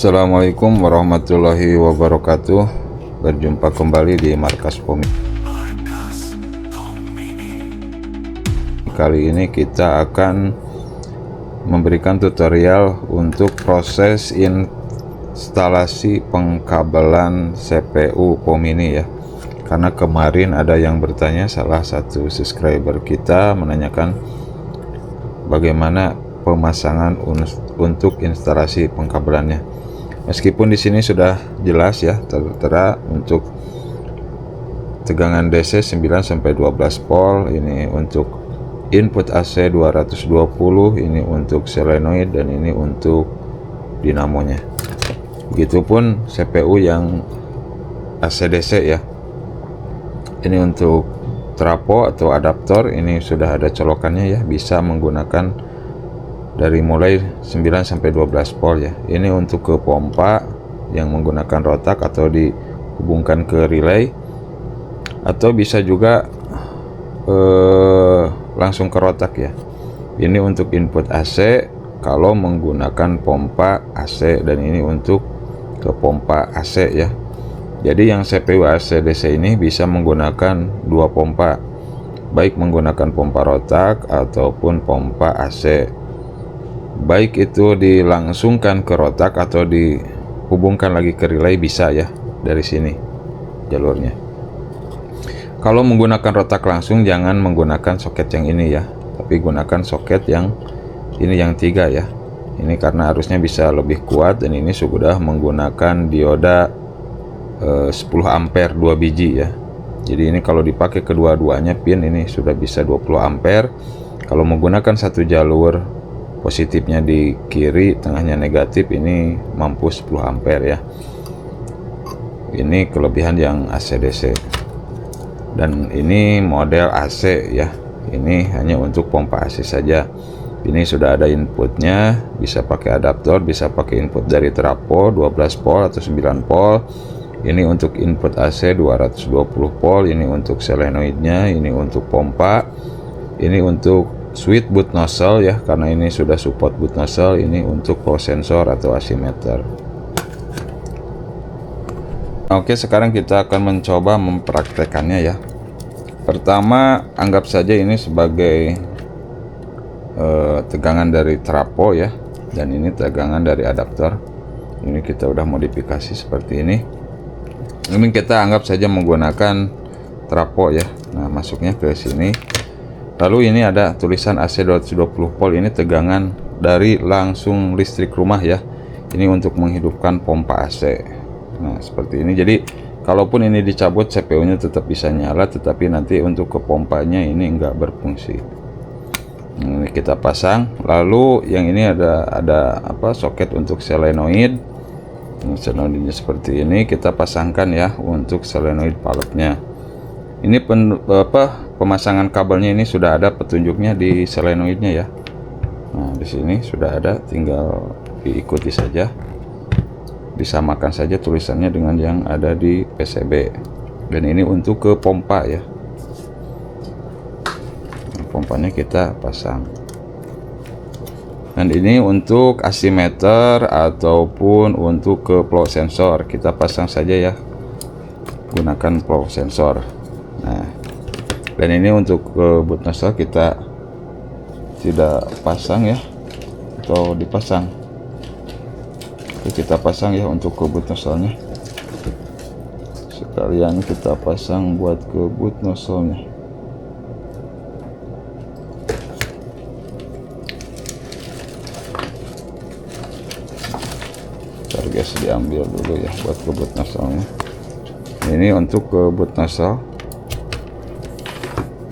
Assalamualaikum warahmatullahi wabarakatuh. Berjumpa kembali di Markas Pom. Kali ini kita akan memberikan tutorial untuk proses instalasi pengkabelan CPU POM ini ya. Karena kemarin ada yang bertanya, salah satu subscriber kita menanyakan bagaimana pemasangan untuk instalasi pengkabelannya. Meskipun di sini sudah jelas ya, tertera untuk tegangan DC 9 sampai 12 volt, ini untuk input AC 220, ini untuk solenoid, dan ini untuk dinamonya. Begitupun CPU yang AC DC ya. Ini untuk trapo atau adaptor, ini sudah ada colokannya ya, bisa menggunakan dari mulai 9 sampai 12 volt ya. Ini untuk ke pompa yang menggunakan rotak atau dihubungkan ke relay, atau bisa juga langsung ke rotak ya. Ini untuk input AC kalau menggunakan pompa AC, dan ini untuk ke pompa AC ya. Jadi yang CPU AC DC ini bisa menggunakan dua pompa, baik menggunakan pompa rotak ataupun pompa AC. Baik itu dilangsungkan ke rotak atau dihubungkan lagi ke relay, bisa ya dari sini jalurnya. Kalau menggunakan rotak langsung jangan menggunakan soket yang ini ya, tapi gunakan soket yang ini, yang 3 ya. Ini karena arusnya bisa lebih kuat, dan ini sudah menggunakan dioda 10 ampere 2 biji ya. Jadi ini kalau dipakai kedua-duanya pin ini sudah bisa 20 ampere. Kalau menggunakan satu jalur, positifnya di kiri, tengahnya negatif, ini mampu 10 ampere ya. Ini kelebihan yang AC DC. Dan ini model AC ya. Ini hanya untuk pompa AC saja. Ini sudah ada inputnya, bisa pakai adaptor, bisa pakai input dari trapo 12 volt atau 9 volt. Ini untuk input AC 220 volt, ini untuk solenoidnya, ini untuk pompa, ini untuk switch boot nozzle ya, karena ini sudah support boot nozzle, ini untuk power sensor atau asimeter. Oke, sekarang kita akan mencoba mempraktekannya ya. Pertama, anggap saja ini sebagai tegangan dari trapo ya, dan ini tegangan dari adaptor. Ini kita udah modifikasi seperti ini. Ini kita anggap saja menggunakan trapo ya. Nah, masuknya ke sini. Lalu ini ada tulisan AC 220 volt, ini tegangan dari langsung listrik rumah ya. Ini untuk menghidupkan pompa AC. Nah, seperti ini. Jadi kalaupun ini dicabut, CPU-nya tetap bisa nyala, tetapi nanti untuk ke pompanya ini enggak berfungsi. Ini kita pasang. Lalu yang ini ada apa, soket untuk solenoid. Solenoidnya seperti ini kita pasangkan ya untuk solenoid palletnya. Ini pemasangan kabelnya ini sudah ada petunjuknya di solenoidnya ya. Nah, di sini sudah ada, tinggal diikuti saja, disamakan saja tulisannya dengan yang ada di PCB. Dan ini untuk ke pompa ya. Nah, pompanya kita pasang. Dan ini untuk asimeter ataupun untuk ke flow sensor, kita pasang saja ya, gunakan flow sensor. Nah, dan ini untuk ke boot nozzle kita tidak pasang ya, atau dipasang. Kita pasang ya untuk ke boot nozzle-nya. Sekalian kita pasang buat ke boot nozzle-nya. Guys, diambil dulu ya buat ke boot nozzle-nya. Ini untuk ke boot nozzle.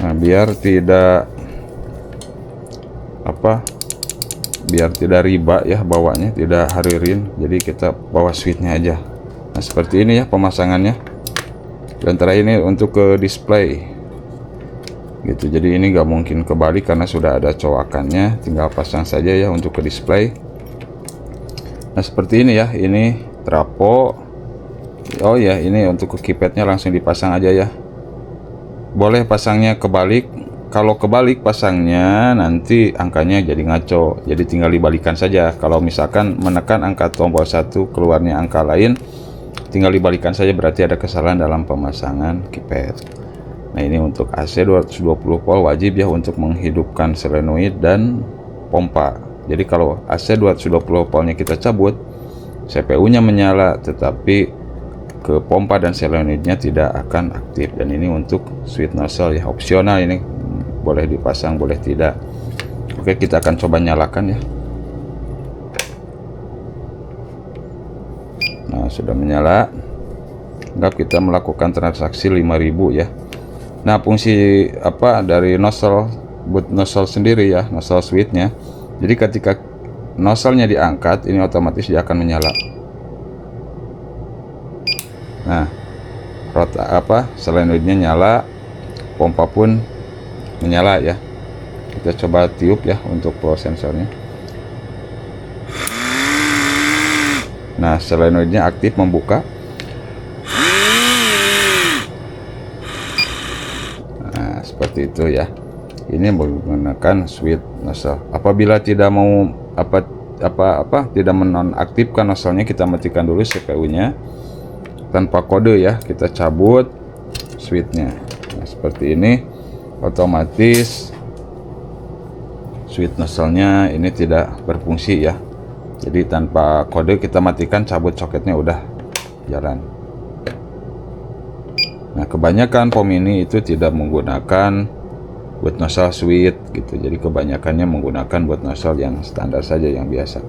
Nah, biar tidak riba ya bawanya, tidak haririn, jadi kita bawa switchnya aja. Nah, seperti ini ya pemasangannya. Dan terakhir ini untuk ke display gitu, jadi ini nggak mungkin kebalik karena sudah ada cowakannya, tinggal pasang saja ya untuk ke display. Nah, seperti ini ya, ini trapo. Oh ya, ini untuk ke keypadnya langsung dipasang aja ya. Boleh pasangnya kebalik kalau kebalik pasangnya nanti angkanya jadi ngaco, jadi tinggal dibalikan saja. Kalau misalkan menekan angka tombol 1 keluarnya angka lain, tinggal dibalikan saja, berarti ada kesalahan dalam pemasangan kipet. Nah ini untuk AC 220 volt wajib ya untuk menghidupkan solenoid dan pompa. Jadi kalau AC 220 voltnya kita cabut, CPU nya menyala tetapi ke pompa dan solenoidnya tidak akan aktif. Dan ini untuk switch nozzle ya, opsional, ini boleh dipasang boleh tidak. Oke, kita akan coba nyalakan ya. Nah sudah menyala. Anggap kita melakukan transaksi 5.000 ya. Nah fungsi apa dari nozzle, buat nozzle sendiri ya, nozzle switchnya, jadi ketika nozzle-nya diangkat ini otomatis dia akan menyala. Nah solenoidnya nyala, pompa pun menyala ya. Kita coba tiup ya untuk flow sensornya. Nah solenoidnya aktif membuka. Seperti itu ya. Ini menggunakan switch nozzle. Apabila tidak mau tidak menonaktifkan nozzle-nya, kita matikan dulu CPU-nya tanpa kode ya. Kita cabut switch-nya. Nah, seperti ini otomatis switch nozzle-nya ini tidak berfungsi ya. Jadi tanpa kode kita matikan, cabut soketnya, udah jalan. Nah kebanyakan POM ini itu tidak menggunakan buat nozzle switch gitu, jadi kebanyakannya menggunakan buat nozzle yang standar saja, yang biasa.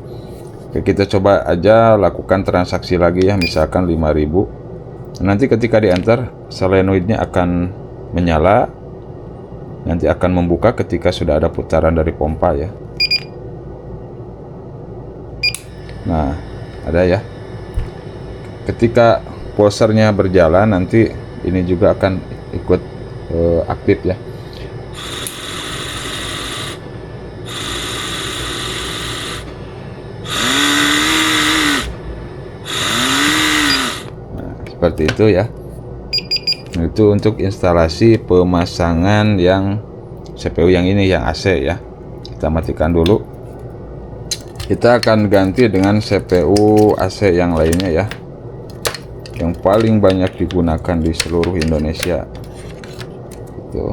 Oke, kita coba aja lakukan transaksi lagi ya, misalkan 5.000. Nanti ketika di enter solenoidnya akan menyala, nanti akan membuka ketika sudah ada putaran dari pompa ya. Nah ada ya, ketika pulsernya berjalan nanti ini juga akan ikut aktif ya. Nah, seperti itu ya. Nah, itu untuk instalasi pemasangan yang CPU yang ini, yang AC ya. Kita matikan dulu. Kita akan ganti dengan CPU AC yang lainnya ya, yang paling banyak digunakan di seluruh Indonesia itu.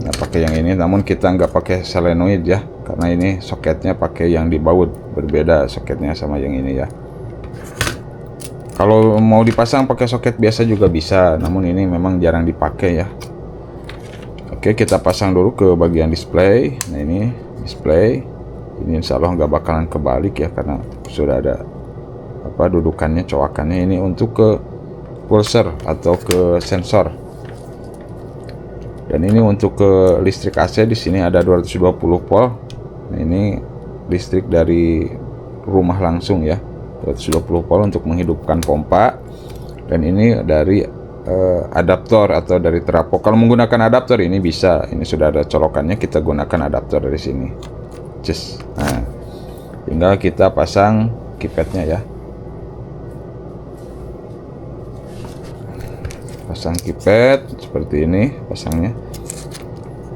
Nah pakai yang ini, namun kita nggak pakai solenoid ya, karena ini soketnya pakai yang di baut, berbeda soketnya sama yang ini ya. Kalau mau dipasang pakai soket biasa juga bisa, namun ini memang jarang dipakai ya. Oke, kita pasang dulu ke bagian display. Nah ini display, ini insya Allah nggak bakalan kebalik ya, karena sudah ada dudukannya, coakannya. Ini untuk ke pulser atau ke sensor. Dan ini untuk ke listrik AC, di sini ada 220 volt. Nah, ini listrik dari rumah langsung ya, 220 volt untuk menghidupkan pompa. Dan ini dari adaptor atau dari trafo. Kalau menggunakan adaptor ini bisa, ini sudah ada colokannya, kita gunakan adaptor dari sini. Nah, tinggal kita pasang kipetnya ya. Pasang kipet seperti ini pasangnya.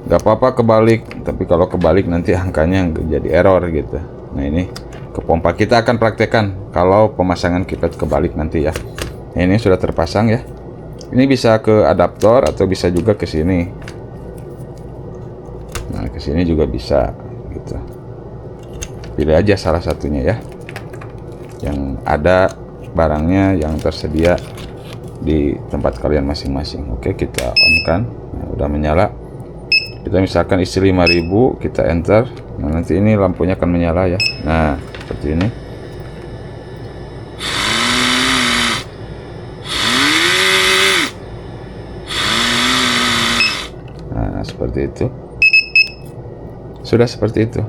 Gak apa-apa kebalik, tapi kalau kebalik nanti angkanya jadi error gitu. Nah ini ke pompa, kita akan praktekkan kalau pemasangan kipet kebalik nanti ya. Nah, ini sudah terpasang ya. Ini bisa ke adaptor atau bisa juga ke sini. Nah ke sini juga bisa gitu. Pilih aja salah satunya ya, yang ada barangnya yang tersedia di tempat kalian masing-masing. Oke, kita on kan. Nah, udah menyala. Kita misalkan isi 5.000, kita enter. Nah nanti ini lampunya akan menyala ya. Nah seperti ini. Nah seperti itu. Sudah seperti itu.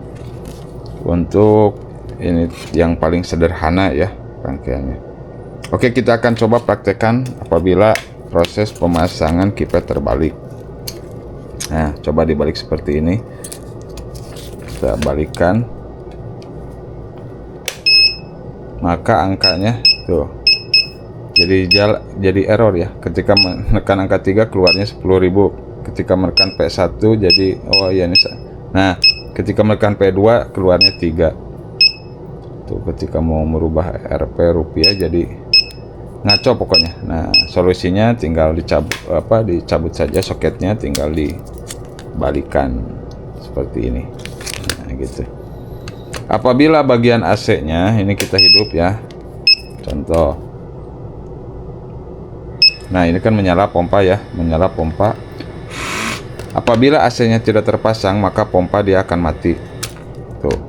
Untuk ini yang paling sederhana ya rangkaiannya. Oke, kita akan coba praktekkan apabila proses pemasangan kipet terbalik. Nah, coba dibalik seperti ini. Kita balikkan. Maka angkanya tuh jadi error ya. Ketika menekan angka 3 keluarnya 10.000. ketika menekan P1 jadi oh iya nih. Nah, ketika menekan P2 keluarnya 3. Tuh, ketika mau merubah Rp rupiah jadi ngaco pokoknya. Nah, solusinya tinggal dicabut saja soketnya, tinggal dibalikan seperti ini. Nah, gitu. Apabila bagian AC-nya ini kita hidup ya. Contoh. Nah, ini kan menyala pompa ya, menyala pompa. Apabila AC-nya tidak terpasang, maka pompa dia akan mati. Tuh.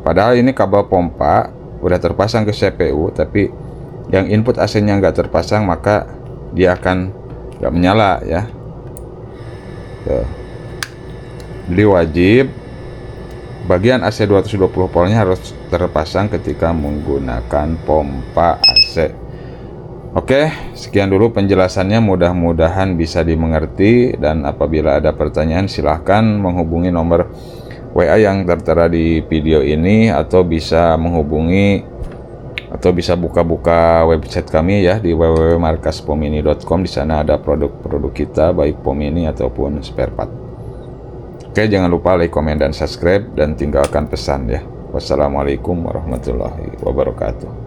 Padahal ini kabel pompa udah terpasang ke CPU, tapi yang input AC-nya nggak terpasang, maka dia akan nggak menyala ya. Tuh. Jadi wajib bagian AC 220 voltnya harus terpasang ketika menggunakan pompa AC. Oke, sekian dulu penjelasannya, mudah-mudahan bisa dimengerti, dan apabila ada pertanyaan silahkan menghubungi nomor WA yang tertera di video ini, atau bisa menghubungi atau bisa buka-buka website kami ya di www.markaspomini.com. Di sana ada produk-produk kita baik Pomini ataupun spare part. Oke, jangan lupa like, komen, dan subscribe, dan tinggalkan pesan ya. Wassalamualaikum warahmatullahi wabarakatuh.